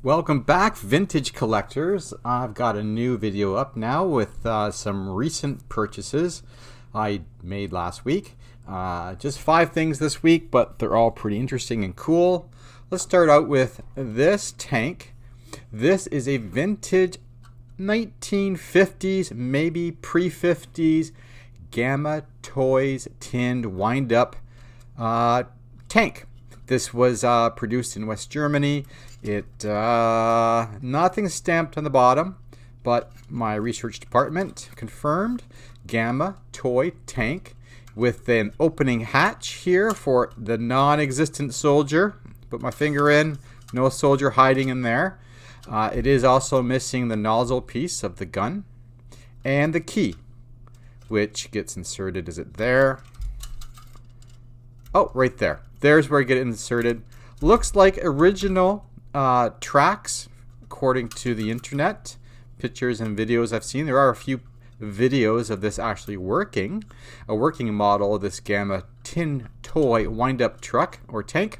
Welcome back, vintage collectors. I've got a new video up now with some recent purchases I made last week. Just 5 things this week, but they're all pretty interesting and cool. Let's start out with this tank. This is a vintage 1950s, maybe pre-50s GAMA Toys tinned wind-up tank. This was produced in West Germany. Nothing stamped on the bottom, but my research department confirmed GAMA toy tank with an opening hatch here for the non-existent soldier. Put my finger in, no soldier hiding in there. It is also missing the nozzle piece of the gun and the key, which gets inserted. Is it there? Oh, right there. There's where I get it inserted. Looks like original tracks, according to the internet, pictures and videos I've seen. There are a few videos of this actually working, a working model of this GAMA tin toy wind-up truck or tank.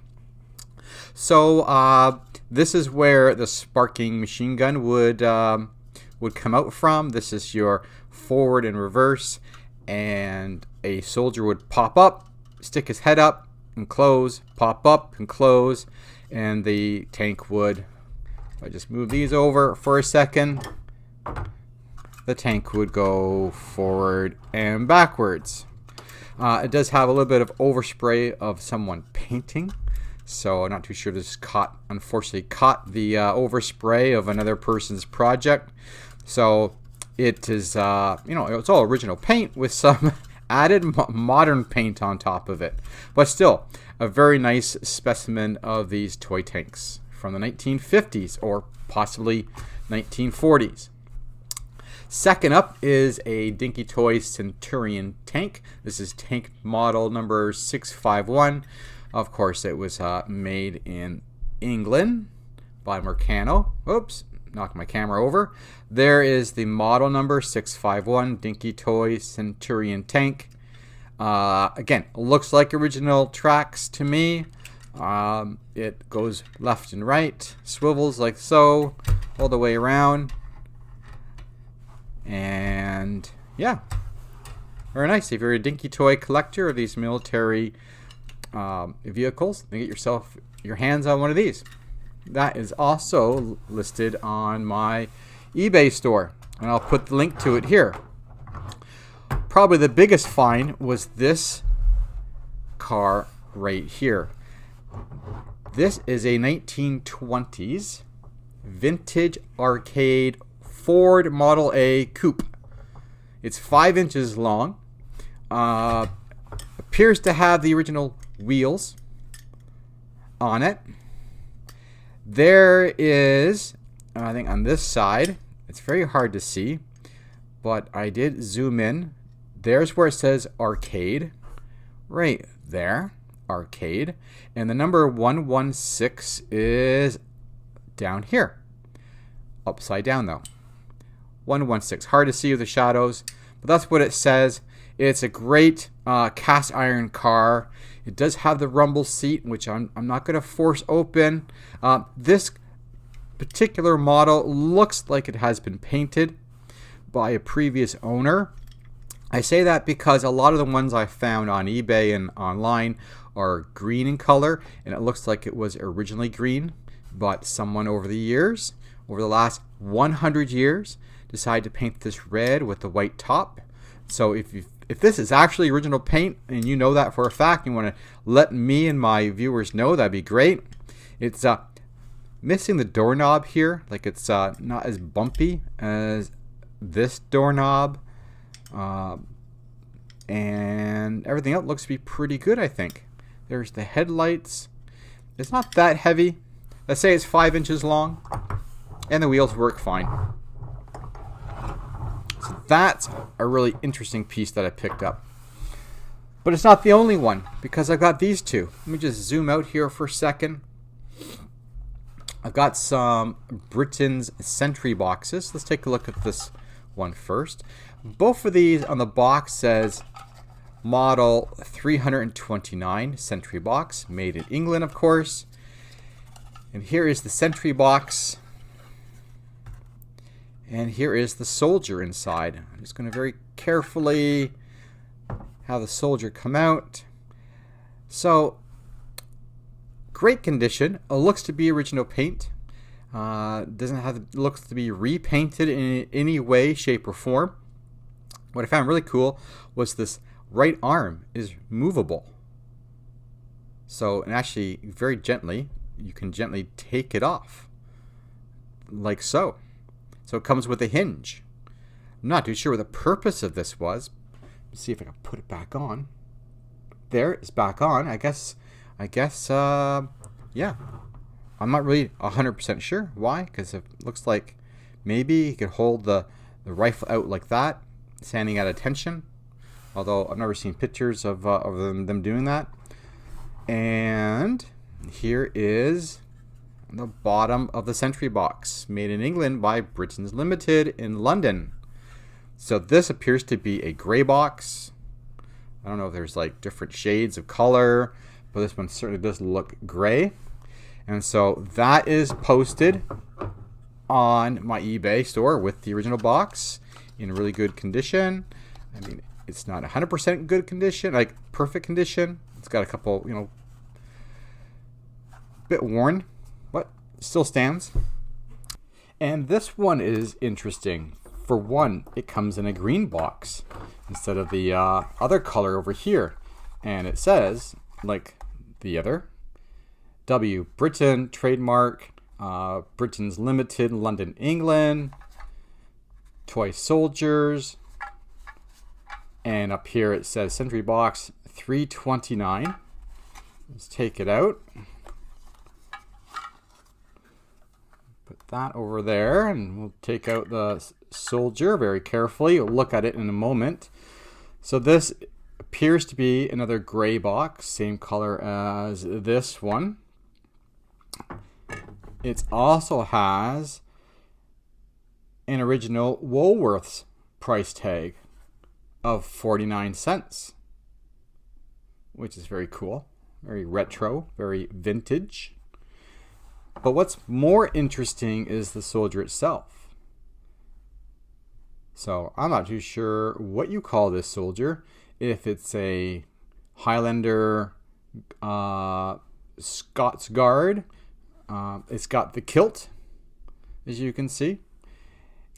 So this is where the sparking machine gun would come out from. This is your forward and reverse, and a soldier would pop up, stick his head up and close, pop up and close, and the tank would, if I just move these over for a second, the tank would go forward and backwards. It does have a little bit of overspray of someone painting, so I'm not too sure this unfortunately caught the overspray of another person's project. So it is, it's all original paint with some added modern paint on top of it. But still, a very nice specimen of these toy tanks from the 1950s or possibly 1940s. Second up is a Dinky Toys Centurion tank. This is tank model number 651. Of course, it was made in England by Mercano. Oops, knocked my camera over. There is the model number 651 Dinky Toys Centurion tank. Again, looks like original tracks to me. It goes left and right, swivels like so, all the way around. And yeah, very nice. If you're a Dinky toy collector of these military vehicles, then get your hands on one of these. That is also listed on my eBay store, and I'll put the link to it here. Probably the biggest find was this car right here. This is a 1920s vintage arcade Ford Model A Coupe. It's 5 inches long. Appears to have the original wheels on it. There is, I think on this side, it's very hard to see, but I did zoom in. There's where it says Arcade, right there, Arcade. And the number 116 is down here, upside down though. 116, hard to see with the shadows, but that's what it says. It's a great cast iron car. It does have the rumble seat, which I'm not going to force open. This particular model looks like it has been painted by a previous owner. I say that because a lot of the ones I found on eBay and online are green in color, and it looks like it was originally green, but someone over the last 100 years, decided to paint this red with the white top. So if this is actually original paint and you know that for a fact, you want to let me and my viewers know, that'd be great. It's missing the doorknob here, like it's not as bumpy as this doorknob, and everything else looks to be pretty good, I think. There's the headlights. It's not that heavy. Let's say it's 5 inches long, and the wheels work fine. So that's a really interesting piece that I picked up. But it's not the only one, because I've got these two. Let me just zoom out here for a second. I've got some Britain's Sentry boxes. Let's take a look at this one first. Both of these on the box says model 329 Sentry box, made in England, of course. And here is the Sentry box. And here is the soldier inside. I'm just going to very carefully have the soldier come out. So, great condition. It looks to be original paint. Doesn't have looks to be repainted in any way, shape, or form. What I found really cool was this right arm is movable. So, and actually, very gently, you can gently take it off, like so. So it comes with a hinge. I'm not too sure what the purpose of this was. Let's see if I can put it back on. There, it's back on. I guess, yeah. I'm not really 100% sure why, because it looks like maybe you could hold the rifle out like that, standing at attention. Although I've never seen pictures of them doing that. And here is the bottom of the Sentry box, made in England by Britain's Limited in London. So this appears to be a gray box. I don't know if there's like different shades of color, but this one certainly does look gray. And so that is posted on my eBay store with the original box in really good condition. I mean, it's not 100% good condition, like perfect condition. It's got a couple, bit worn, but still stands. And this one is interesting. For one, it comes in a green box instead of the other color over here. And it says, like the other, W Britain, trademark, Britain's Limited, London, England, Toy Soldiers. And up here it says Sentry box $3.29. Let's take it out. Put that over there, and we'll take out the soldier very carefully. We'll look at it in a moment. So this appears to be another gray box, same color as this one. It also has an original Woolworths price tag of 49 cents, which is very cool, very retro, very vintage. But what's more interesting is the soldier itself. So I'm not too sure what you call this soldier, if it's a Highlander, Scots Guard. It's got the kilt, as you can see.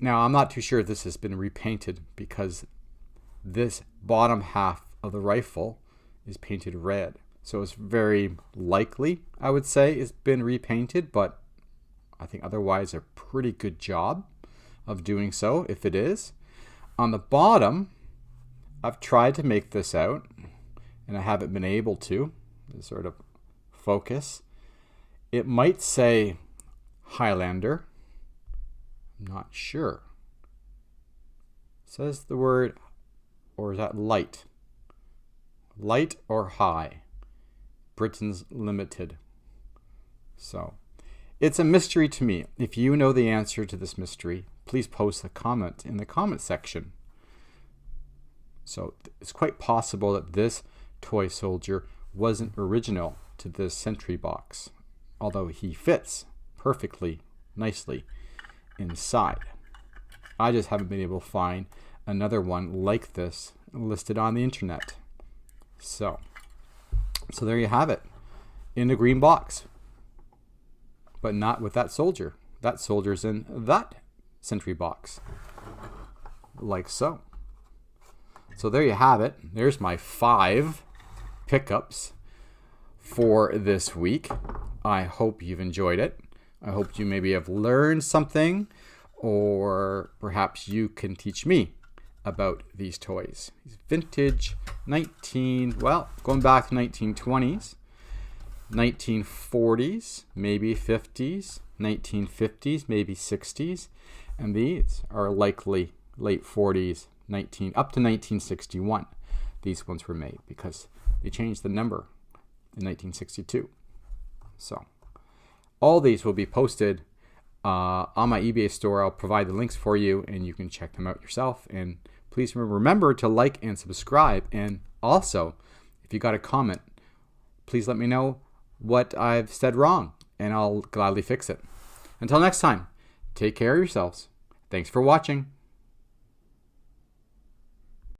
Now I'm not too sure if this has been repainted, because this bottom half of the rifle is painted red. So it's very likely, I would say, it's been repainted, but I think otherwise a pretty good job of doing so, if it is. On the bottom, I've tried to make this out, and I haven't been able to sort of focus. It might say Highlander. I'm not sure. It says the word, or is that light? Light or high? Britain's Limited. So it's a mystery to me. If you know the answer to this mystery, please post a comment in the comment section. So it's quite possible that this toy soldier wasn't original to this Sentry box, although he fits perfectly nicely inside. I just haven't been able to find another one like this listed on the internet. So there you have it, in the green box, but not with that soldier. That soldier's in that Sentry box, like so. So there you have it. There's my 5 pickups for this week. I hope you've enjoyed it. I hope you maybe have learned something, or perhaps you can teach me about these toys. These vintage going back to 1920s, 1940s, maybe 50s, 1950s, maybe 60s, and these are likely late 40s, up to 1961. These ones were made because they changed the number in 1962. So all these will be posted on my eBay store. I'll provide the links for you, and you can check them out yourself. And please remember to like and subscribe. And also, if you got a comment, please let me know what I've said wrong and I'll gladly fix it. Until next time, take care of yourselves. Thanks for watching.